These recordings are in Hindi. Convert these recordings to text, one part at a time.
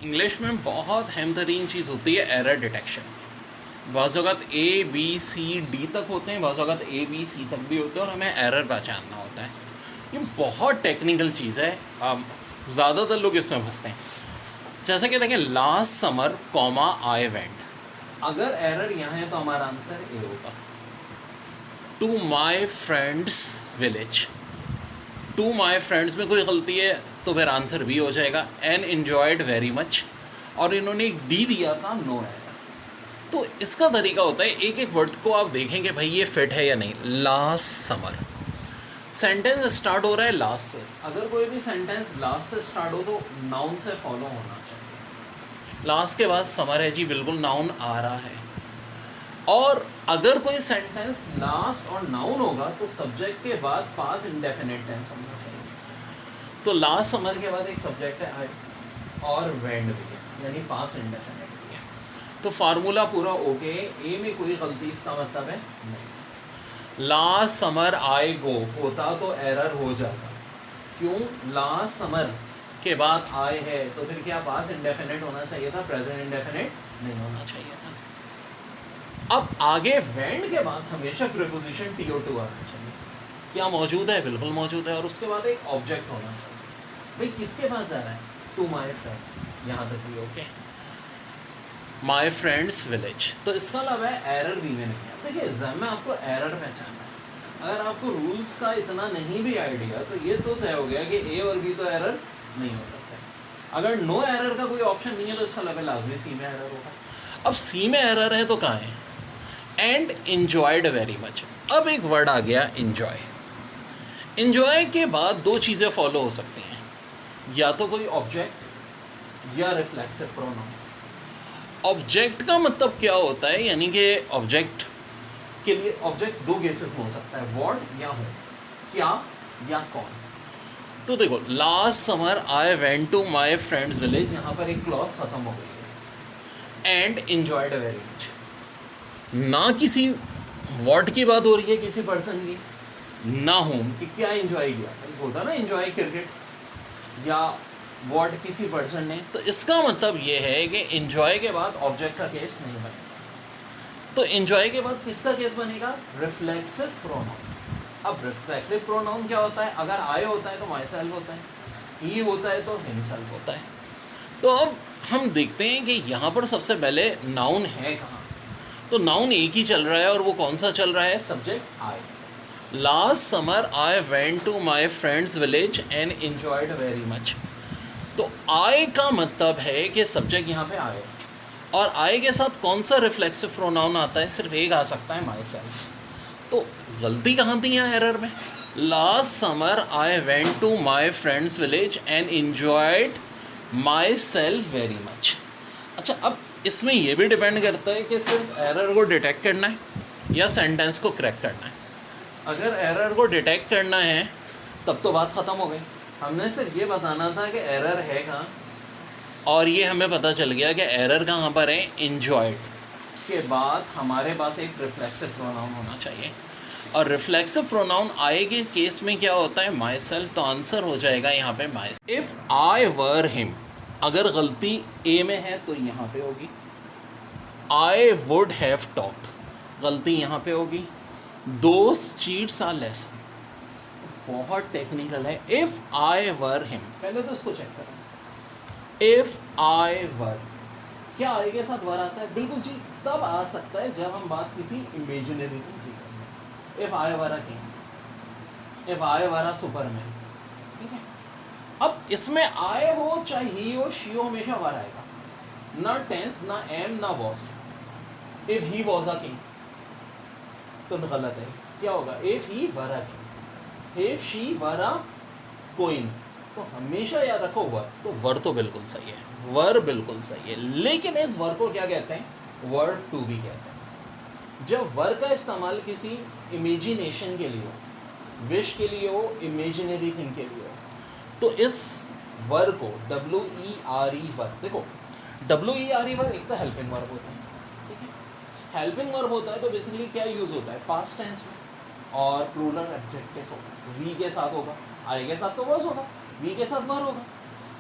इंग्लिश में बहुत अहम तरीन चीज़ होती है एरर डिटेक्शन। बाज़ औक़ात ए बी सी डी तक होते हैं, बाज़ औक़ात ए बी सी तक भी होते हैं और हमें एरर पहचानना होता है। ये बहुत टेक्निकल चीज़ है, ज़्यादातर लोग इसमें फंसते हैं। जैसे कि देखें, last summer comma I went, अगर एरर यहाँ है तो हमारा आंसर ए होगा। To my friends village, to my friends में कोई गलती है तो फिर आंसर बी हो जाएगा। एन इन्जॉयड वेरी मच, और इन्होंने एक डी दिया था, नो एरर। तो इसका तरीका होता है, एक एक वर्ड को आप देखेंगे भाई ये फिट है या नहीं। लास्ट समर, सेंटेंस स्टार्ट हो रहा है लास्ट से। अगर कोई भी सेंटेंस लास्ट से स्टार्ट हो तो नाउन से फॉलो होना चाहिए। लास्ट के बाद समर है जी, बिल्कुल नाउन आ रहा है। और अगर कोई सेंटेंस लास्ट और नाउन होगा तो सब्जेक्ट के बाद पास इंडेफिनिट टेंस होना चाहिए। तो लास्ट समर के बाद एक सब्जेक्ट है आई, और वेंड भी है, यानी पास इंडेफिनिट भी है। तो फार्मूला पूरा ओके, ए में कोई गलती इसका मतलब है नहीं। लास्ट समर आई गो होता तो एरर हो जाता। क्यों? लास्ट समर के बाद आई है तो फिर क्या पास इंडेफिनिट होना चाहिए था, प्रेजेंट इंडेफिनिट नहीं होना चाहिए था। अब आगे वेंड के बाद हमेशा प्रीपोजिशन टी ओ टू आना चाहिए। क्या मौजूद है? बिल्कुल मौजूद है। और उसके बाद एक ऑब्जेक्ट होना चाहिए। भाई किसके पास जा रहा है? टू माई फ्रेंड, यहाँ तक भी ओके। माई फ्रेंड्स विलेज, तो इसका अलावा एरर भी में नहीं है। देखिए एग्जाम में आपको एरर पहचानना है। अगर आपको रूल्स का इतना नहीं भी आइडिया तो ये तो तय हो गया कि ए और बी तो एरर नहीं हो सकते। अगर नो एरर का कोई ऑप्शन नहीं है तो इसका अलावा लाजमी सी में एरर होगा। अब सी में एरर है तो कहाँ है? And enjoyed very much. अब एक वर्ड आ गया इन्जॉय। इन्जॉय के बाद दो चीज़ें फॉलो हो सकती हैं, या तो कोई ऑब्जेक्ट या रिफ्लेक्सिव प्रोनाउन। ऑब्जेक्ट का मतलब क्या होता है? यानी कि ऑब्जेक्ट के लिए ऑब्जेक्ट दो केसेस में हो सकता है, व्हाट या हूँ, क्या या कौन। तो देखो, last summer I went to my friends village, यहाँ पर एक क्लॉज खत्म हो गई है। एंड इन्जॉयड वेरी मच, ना किसी व्हाट की बात हो रही है किसी पर्सन की, ना होम कि क्या एंजॉय किया। होता ना एंजॉय क्रिकेट या व्हाट किसी पर्सन ने। तो इसका मतलब ये है कि एंजॉय के बाद ऑब्जेक्ट का केस नहीं बनेगा। तो एंजॉय के बाद किसका केस बनेगा? Reflexive pronoun. अब रिफ्लेक्सिव प्रोनाउन क्या होता है? अगर आई होता है तो माई सेल्फ होता है, ही होता है तो हिमसेल्फ होता है। तो अब हम देखते हैं कि यहाँ पर सबसे पहले नाउन है कहाँ। तो नाउन एक ही चल रहा है, और वो कौन सा चल रहा है? सब्जेक्ट आई। Last summer I went to my friends village and enjoyed very much. तो आई का मतलब है कि सब्जेक्ट यहाँ पे आए, और आई के साथ कौन सा रिफ्लेक्सिव प्रोनाउन आता है? सिर्फ एक आ सकता है, माई सेल्फ। तो गलती कहाँ थी यहाँ एरर में? Last summer I went to my friends village and enjoyed myself very much. अच्छा, अब इसमें यह भी डिपेंड करता है कि सिर्फ एरर को डिटेक्ट करना है या सेंटेंस को क्रैक करना है। अगर एरर को डिटेक्ट करना है तब तो बात ख़त्म हो गई। हमने सिर्फ ये बताना था कि एरर है कहाँ, और ये हमें पता चल गया कि एरर कहाँ पर है। एंजॉयड के बाद हमारे पास एक रिफ्लेक्सिव प्रोनाउन होना चाहिए, और रिफ्लेक्सिव प्रोनाउन आई के केस में क्या होता है? My self. तो आंसर हो जाएगा यहाँ पे माई। इफ़ आई वर हिम, अगर गलती ए में है तो यहाँ पे होगी। आई वुड हैव टॉक्ड, गलती यहाँ पे होगी। दोस चीट्स आर लेसन, बहुत टेक्निकल है। इफ़ आई वर हिम, पहले तो इसको चेक करें। इफ़ आई वर, क्या आई के साथ वर आता है? बिल्कुल जी, तब आ सकता है जब हम बात किसी इमेजिनरी थिंग की करें। If I were a king, if I were a Superman, ठीक है। अब इसमें आए हो चाहे ही हो शी हो, हमेशा वर आएगा, ना टेंस ना एम ना was. If he was a king तो गलत है, क्या होगा? If he were a king, if she were a queen, तो हमेशा याद रखो वर। तो वर तो बिल्कुल सही है, वर बिल्कुल सही है। लेकिन इस वर को क्या कहते हैं? वर्ब टू भी कहते हैं। जब वर का इस्तेमाल किसी इमेजिनेशन के लिए हो, विश के लिए हो, इमेजिनरी थिंग के लिए हो, तो इस वर को WERE वर, देखो WERE वर एक तो हेल्पिंग वर्ब होता है, ठीक है। हेल्पिंग वर्ब होता है तो बेसिकली क्या यूज़ होता है? पास्ट टेंस में, और प्लूरल एडजेक्टिव होगा। वी के साथ होगा, आई के साथ तो वर्स होगा, वी के साथ वर होगा।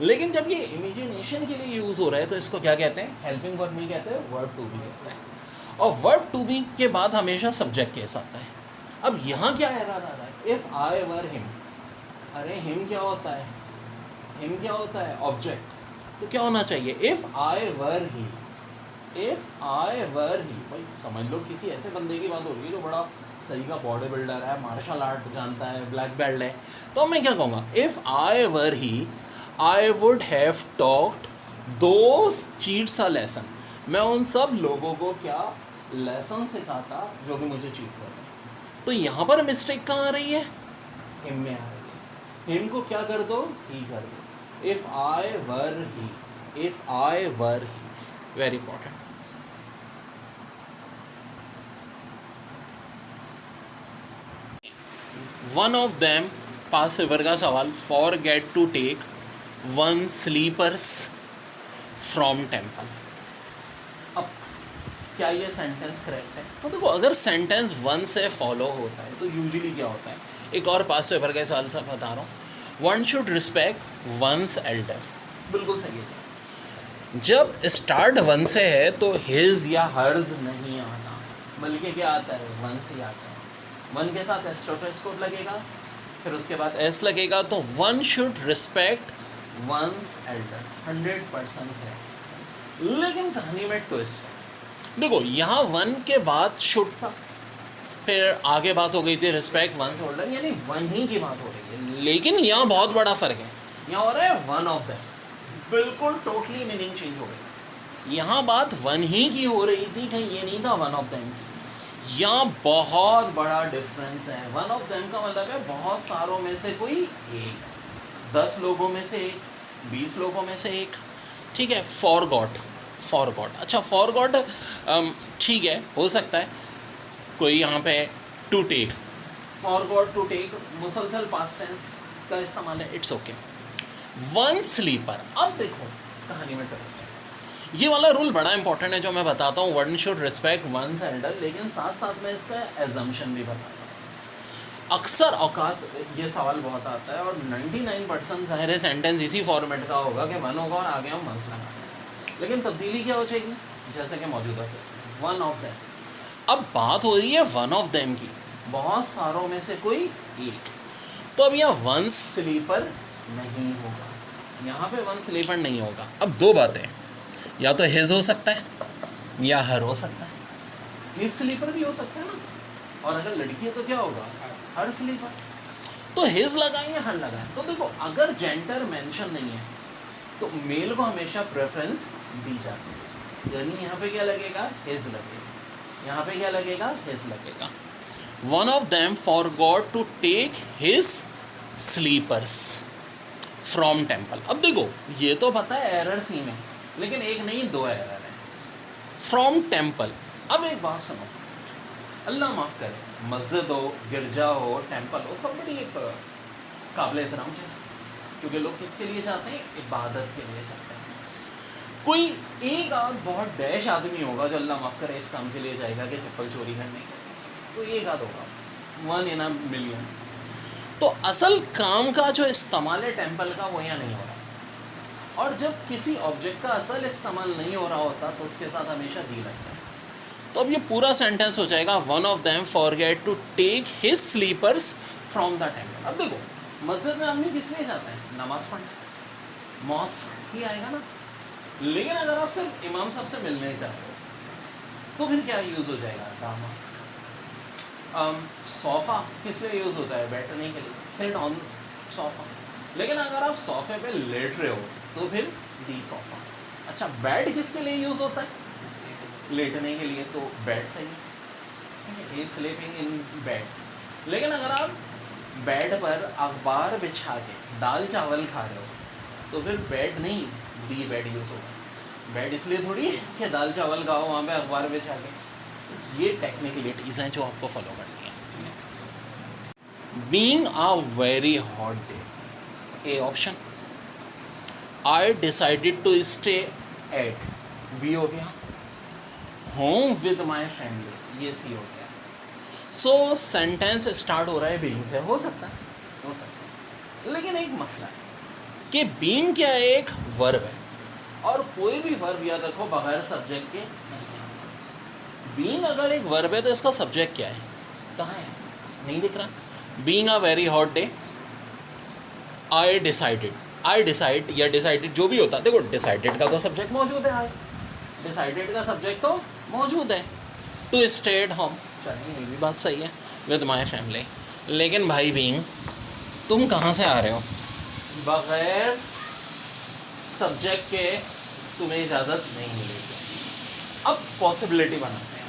लेकिन जब ये इमेजिनेशन के लिए यूज़ हो रहा है तो इसको क्या कहते हैं, हेल्पिंग वर्ब नहीं कहते हैं, वर्ब टू बी कहते हैं। और वर्ब टू बी के बाद हमेशा सब्जेक्ट केस आता है। अब यहाँ क्या एरर आ रहा है, इफ़ आई वर हिम। अरे हिम क्या होता है, हिम क्या होता है, ऑब्जेक्ट। तो क्या होना चाहिए, if I were he. If I were ही, भाई समझ लो किसी ऐसे बंदे की बात होगी जो बड़ा सही का बॉडी बिल्डर है, मार्शल आर्ट जानता है, ब्लैक बेल्ट है। तो मैं क्या कहूँगा, if I were he I would have talked those cheats a lesson. मैं उन सब लोगों को क्या लेसन सिखाता जो कि मुझे चीट कर रहे हैं। तो यहाँ पर मिस्टेक कहाँ आ रही है, हिम में आ रही है। हिम को क्या कर दो, ही कर दो। If I were he, if I were he, very important. One of them, past paper का सवाल, forget to take one slippers from temple. अब क्या ये सेंटेंस करेक्ट है? तो देखो, अगर सेंटेंस वन से फॉलो होता है तो यूजुअली क्या होता है, एक और पास पेपर के सवाल से बता रहा हूँ, one should respect one's elders. बिल्कुल सही है। जब स्टार्ट वन से है तो हिज या हर्ज नहीं आता, बल्कि क्या आता है, वन से आता है। वन के साथ एस्ट्रोटोस्कोप लगेगा, फिर उसके बाद एस लगेगा, तो one should respect one's elders, 100% है। लेकिन कहानी में ट्विस्ट है। देखो, यहाँ वन के बाद शुड था, फिर आगे बात हो गई थी रिस्पेक्ट वंस ओल्डर, यानी वन ही की बात हो रही है। लेकिन यहाँ बहुत बड़ा फ़र्क है, यहाँ हो रहा है वन ऑफ देम, बिल्कुल टोटली मीनिंग चेंज हो गई। यहाँ बात वन ही की हो रही थी, कहीं ये नहीं था वन ऑफ देम की। यहाँ बहुत बड़ा डिफरेंस है। वन ऑफ देम का मतलब है बहुत सारों में से कोई एक, 10 लोगों में से एक, 20 लोगों में से एक, ठीक है। फॉर गॉट, फॉर गॉट, अच्छा फॉर गॉट ठीक है, हो सकता है कोई यहाँ पे to take, forgot to take मुसलसल पास्ट टेंस का इस्तेमाल है, इट्स ओके। वन स्लीपर, अब देखो कहानी में ट्विस्ट है। ये वाला रूल बड़ा इंपॉर्टेंट है जो मैं बताता हूँ, one should respect one's elder, लेकिन साथ साथ में इसका एजम्पशन भी बताता हूँ। अक्सर औकात ये सवाल बहुत आता है और 99% ज़ाहिर है सेंटेंस इसी फॉर्मेट का होगा कि वन होगा और आगे हम वंस लगाएंगे, लेकिन तब्दीली क्या हो जाएगी, जैसे कि मौजूदा वन ऑफ देम। अब बात हो रही है वन ऑफ देम की, बहुत सारों में से कोई एक। तो अब यहाँ वंस स्लीपर नहीं होगा, यहाँ पे वन स्लीपर नहीं होगा। अब दो बातें, या तो हिज हो सकता है या हर हो सकता है। हिज स्लीपर भी हो सकता है ना, और अगर लड़की है तो क्या होगा, हर स्लीपर। तो हिज लगाएं या हर लगाएं, तो देखो अगर जेंडर मेंशन नहीं है तो मेल को हमेशा प्रेफरेंस दी जाती है, यानी यहाँ पे क्या लगेगा, हिज लगेगा, यहाँ पे क्या लगेगा, हिज लगेगा। One of them forgot to take his slippers from temple. अब देखो ये तो पता है एरर सी में, लेकिन एक नहीं दो एरर है। फ्रॉम टेम्पल, अब एक बात सुनो, अल्लाह माफ़ करे, मस्जिद हो, गिरजा हो, टेम्पल हो, सब बड़ी एक काबिल एहतराम जगह, क्योंकि लोग किसके लिए जाते हैं, इबादत के लिए जाते हैं। कोई एक आध बहुत डैश आदमी होगा जो अल्लाह माफ़ करे इस काम के लिए जाएगा कि चप्पल चोरी करने के, तो एक आध होगा, 1 in a million। तो असल काम का जो इस्तेमाल है टेम्पल का वो यहाँ नहीं हो रहा, और जब किसी ऑब्जेक्ट का असल इस्तेमाल नहीं हो रहा होता तो उसके साथ हमेशा दी लगता है। तो अब ये पूरा सेंटेंस हो जाएगा, one of them forget to take his slippers from the temple. अब देखो मस्जिद में आदमी किस लिए जाता है, नमाज पढ़ने, मॉस्क ही आएगा ना। लेकिन अगर आप सिर्फ इमाम साहब से मिलने जाते हो तो फिर क्या यूज़ हो जाएगा, द मॉस्क। सोफ़ा किस लिए यूज़ होता है, बैठने के लिए, सिट ऑन सोफ़ा। लेकिन अगर आप सोफ़े पे लेट रहे हो तो फिर दी सोफ़ा। अच्छा बेड किसके लिए यूज़ होता है, लेटने के लिए, तो बेड सही है, ही स्लीपिंग इन बेड। लेकिन अगर आप बेड पर अखबार बिछा के दाल चावल खा रहे हो तो फिर बेड नहीं, दी बेड यूज़ होगा। बेड इसलिए थोड़ी है कि दाल चावल खाओ वहाँ पे अखबार बिछा के। तो ये टेक्निकलिटीज़ हैं जो आपको फॉलो करनी है। Being a very hot day, A option. I decided to stay at, B हो गया। होम विद माई फैमिली, ये सी हो गया। सो सेंटेंस स्टार्ट हो रहा है बीइंग से, हो सकता है, लेकिन एक मसला है, कि बीइंग क्या है, एक वर्ब है, और कोई भी वर्ब याद रखो बगैर सब्जेक्ट के नहीं है। बीइंग अगर एक वर्ब है तो इसका सब्जेक्ट क्या है, कहाँ है, नहीं दिख रहा। Being a very hot day, I decide या डिसाइडेड जो भी होता है, देखो डिसाइडेड का तो सब्जेक्ट मौजूद है, आई डिसाइडेड का सब्जेक्ट तो मौजूद है। टू स्टे एट होम, चलिए ये भी बात सही है, विद माई फैमिली। लेकिन भाई बीइंग, तुम कहाँ से आ रहे हो, बगैर सब्जेक्ट के तुम्हें इजाज़त नहीं मिलेगी। अब पॉसिबिलिटी बनाते हैं,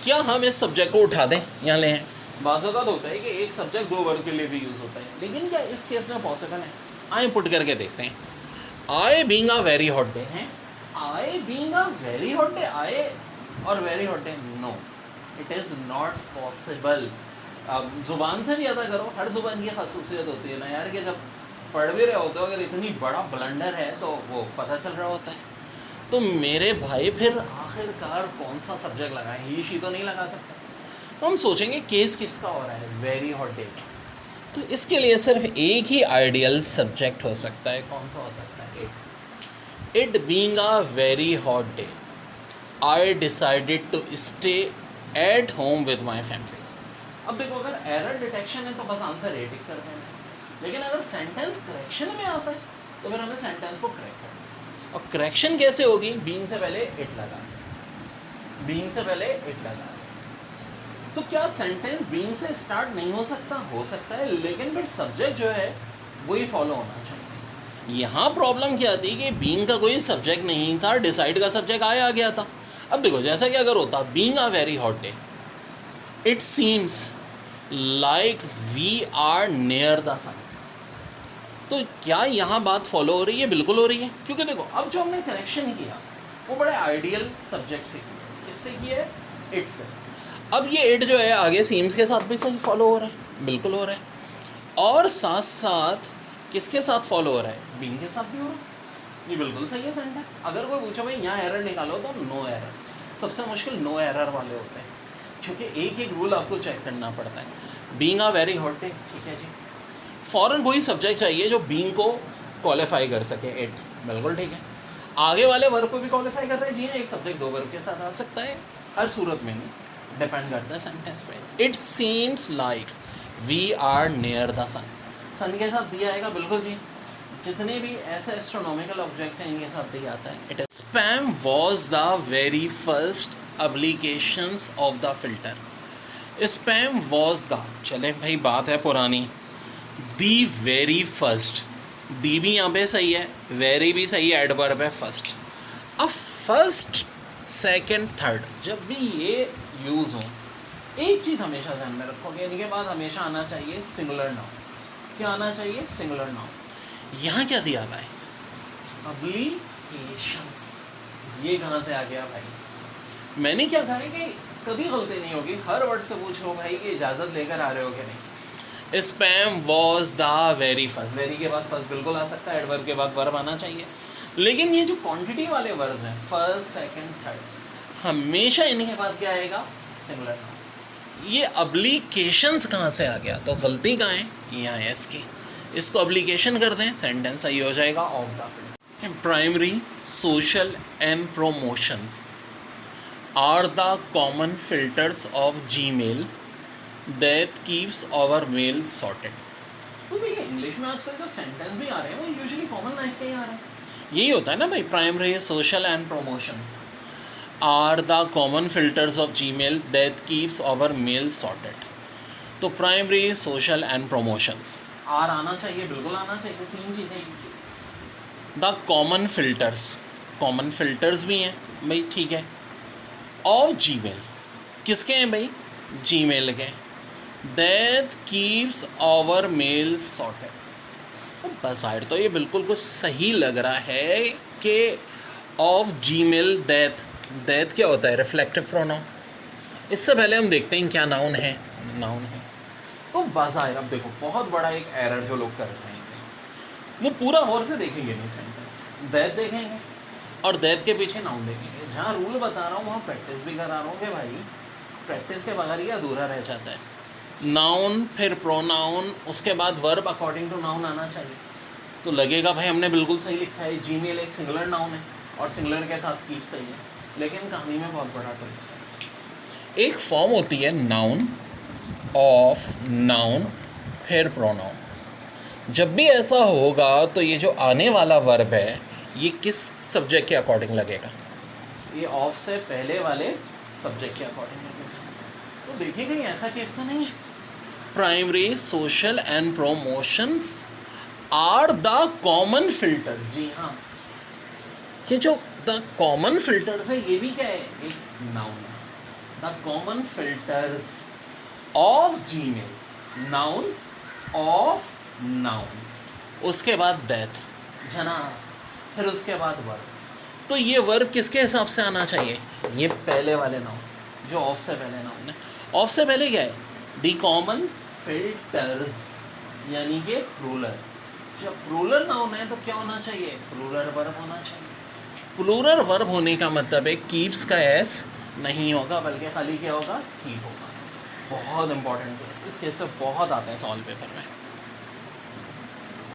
क्या हम इस सब्जेक्ट को उठा दें या लें। बाज़ औक़ात होता है कि एक सब्जेक्ट दो वर्ब के लिए भी यूज़ होता है, लेकिन क्या इस केस में पॉसिबल है। आए पुट करके देखते हैं। I being a very hot day है, I being a very hot day, I और very hot day, no it is not possible. अब ज़ुबान से भी अदा करो, हर ज़ुबान की खसूसियत होती है ना यार, कि जब पढ़ भी रहे होते हो अगर इतनी बड़ा ब्लंडर है तो वो पता चल रहा होता है। तो मेरे भाई फिर आखिरकार कौन सा सब्जेक्ट लगाएं, ही शी तो नहीं लगा सकता। तो हम सोचेंगे केस किसका हो रहा है, वेरी हॉट डे। तो इसके लिए सिर्फ एक ही आइडियल सब्जेक्ट हो सकता है, कौन सा हो सकता है, it being a very hot day, I decided to stay at home with my family. अब देखो अगर एरर डिटेक्शन है तो बस आंसर ए टिक कर देना, लेकिन अगर सेंटेंस करेक्शन में आता है तो फिर हमें सेंटेंस को करेक्ट करना है। और करेक्शन कैसे होगी, बीइंग से पहले इट लगा, बीइंग से पहले इट लगा। तो क्या सेंटेंस बीइंग से स्टार्ट नहीं हो सकता, हो सकता है, लेकिन फिर सब्जेक्ट जो है वही फॉलो होना चाहिए। यहाँ प्रॉब्लम क्या थी कि बीइंग का कोई सब्जेक्ट नहीं था, डिसाइड का सब्जेक्ट आ गया था। अब देखो जैसा कि अगर होता being a very hot day, it seems like we are near the sun. तो क्या यहाँ बात फॉलो हो रही है, बिल्कुल हो रही है, क्योंकि देखो अब जो हमने करेक्शन किया वो बड़े आइडियल सब्जेक्ट से किया, इससे किया है, इट से। अब ये इट जो है आगे सीम्स के साथ भी सही फॉलो हो रहा है, बिल्कुल हो रहा है, और साथ साथ किसके साथ फॉलो हो रहा है, बीइंग के साथ भी हो रहा है। ये बिल्कुल सही है सेंटेंस। अगर कोई पूछे भाई यहाँ एरर निकालो तो नो एरर, सबसे मुश्किल नो एरर वाले होते हैं, क्योंकि एक एक रूल आपको चेक करना पड़ता है। Being a very hot day, ठीक है जी, फ़ौरन वही सब्जेक्ट चाहिए जो बीइंग को क्वालिफाई कर सके, इट, बिल्कुल ठीक है। आगे वाले वर्ब को भी क्वालिफाई कर रहे हैं जी, एक सब्जेक्ट दो वर्ब के साथ आ सकता है, हर सूरत में नहीं, डिपेंड करता है सेंटेंस पे। It seems like we are near the sun, sun के साथ दिया आएगा, बिल्कुल जी। जितने भी ऐसे एस्ट्रोनॉमिकल ऑब्जेक्ट हैं इनके साथ दिया आता है। It is spam was the very first applications of the filter. Spam was the, चले भाई बात है पुरानी, दी वेरी फर्स्ट, दी भी यहाँ पे सही है, वेरी भी सही है, एडवर्ब है फर्स्ट। अब फर्स्ट सेकंड थर्ड जब भी ये यूज़ हो, एक चीज़ हमेशा ध्यान में रखोगे, इनके बाद हमेशा आना चाहिए सिंगुलर नाउन। क्या आना चाहिए, सिंगुलर नाउन। यहाँ क्या दिया हुआ है, एप्लीकेशंस, ये कहाँ से आ गया भाई। मैंने क्या कहा है कि कभी गलती नहीं होगी, हर वर्ड से पूछ लो भाई कि इजाज़त लेकर आ रहे हो कि नहीं। Spam was the very first, very के बाद फर्स्ट बिल्कुल आ सकता है, एडवर्ब के बाद वर्ब आना चाहिए, लेकिन ये जो क्वांटिटी वाले वर्ब हैं फर्स्ट सेकंड थर्ड, हमेशा इनके बाद क्या आएगा, सिंगुलर नाउन। ये एप्लीकेशंस कहाँ से आ गया, तो गलती कहाँ है, यहाँ है इसकी, इसको एप्लीकेशन कर दें, सेंटेंस सही हो जाएगा, of the filter. Primary social and promotions are the common filters of Gmail that keeps our mail sorted. तो देखिए इंग्लिश में आजकल जो सेंटेंस भी आ रहे हैं वो यूजुअली कॉमन लाइफ के ही आ रहे हैं, यही होता है ना भाई, primary social and promotions are the common filters of Gmail that keeps our mail sorted. तो primary social and promotions, are आना चाहिए, बिल्कुल आना चाहिए, तीन चीज़ें। The common filters, common filters भी हैं भाई, ठीक है, ऑफ जीमेल, किसके हैं भाई, जीमेल के, that keeps our mail sorted. तो बाज़ाहिर तो ये बिल्कुल कुछ सही लग रहा है कि ऑफ जीमेल दैट, दैट क्या होता है, रिफ्लेक्टिव प्रोनाउन। इससे पहले हम देखते हैं क्या नाउन है, नाउन है। तो बाज़ाहिर अब देखो बहुत बड़ा एक एरर जो लोग कर रहे हैं, वो पूरा गौर से देखेंगे नहीं सेंटेंस, दैट देखेंगे और दैट के पीछे नाउन देखेंगे। जहाँ रूल बता रहा हूँ वहाँ प्रैक्टिस भी करा रहा हूँ कि भाई प्रैक्टिस के बगैर ये अधूरा रह जाता है। नाउन फिर प्रोनाउन, उसके बाद वर्ब अकॉर्डिंग टू नाउन आना चाहिए। तो लगेगा भाई हमने बिल्कुल सही लिखा है, जीमेल एक सिंगुलर नाउन है और सिंगुलर के साथ कीप सही है, लेकिन कहानी में बहुत बड़ा ट्विस्ट है। एक फॉर्म होती है नाउन ऑफ नाउन फिर प्रोनाउन। जब भी ऐसा होगा तो ये जो आने वाला वर्ब है ये किस सब्जेक्ट के अकॉर्डिंग लगेगा? ये ऑफ से पहले वाले सब्जेक्ट के अकॉर्डिंग लगेगा। तो देखिए कहीं ऐसा केस तो नहीं है। Primary social and promotions are the common filters. जी हाँ, ये जो द कॉमन फिल्टर्स है ये भी क्या है? एक नाउन है। The common filters of Gmail, noun of noun, उसके बाद दैट जना, फिर उसके बाद वर्ब। तो ये वर्ब किसके हिसाब से आना चाहिए? ये पहले वाले नाउन जो ऑफ से पहले नाउन है। ऑफ से पहले क्या है? द कॉमन फिल्टर्स, यानी कि प्लूरल। जब प्लूरल नाउन है तो क्या होना चाहिए? प्लूरल वर्ब होना चाहिए। प्लूरल वर्ब होने का मतलब है कीप्स का एस नहीं होगा, बल्कि खाली क्या होगा? कीप होगा। बहुत इंपॉर्टेंट केस, इस केस से बहुत आते हैं सवाल पेपर में।